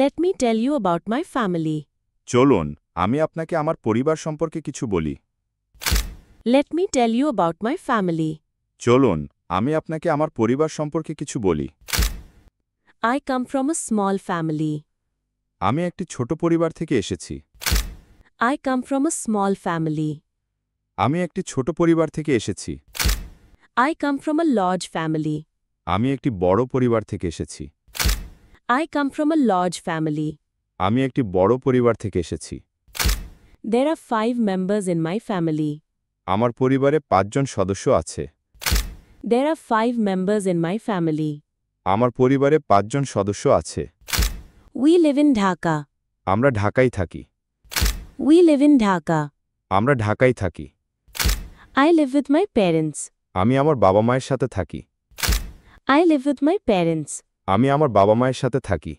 Let me tell you about my family. চলুন আমি আপনাকে আমার পরিবার সম্পর্কে কিছু বলি। Let me tell you about my family. চলুন আমি আপনাকে আমার পরিবার সম্পর্কে কিছু বলি। I come from a small family. আমি একটি ছোট পরিবার থেকে এসেছি। I come from a small family. আমি একটি ছোট পরিবার থেকে এসেছি। I come from a large family. আমি একটি বড় পরিবার থেকে এসেছি। I come from a large family. আমি একটি বড় পরিবার থেকে এসেছি। There are 5 members in my family. আমার পরিবারে 5 জন সদস্য আছে। There are 5 members in my family. আমার পরিবারে 5 জন সদস্য আছে। We live in Dhaka. আমরা ঢাকায় থাকি। We live in Dhaka. আমরা ঢাকায় থাকি। I live with my parents. আমি আমার বাবা মায়ের সাথে থাকি। I live with my parents. আমি আমার বাবা মায়ের সাথে থাকি।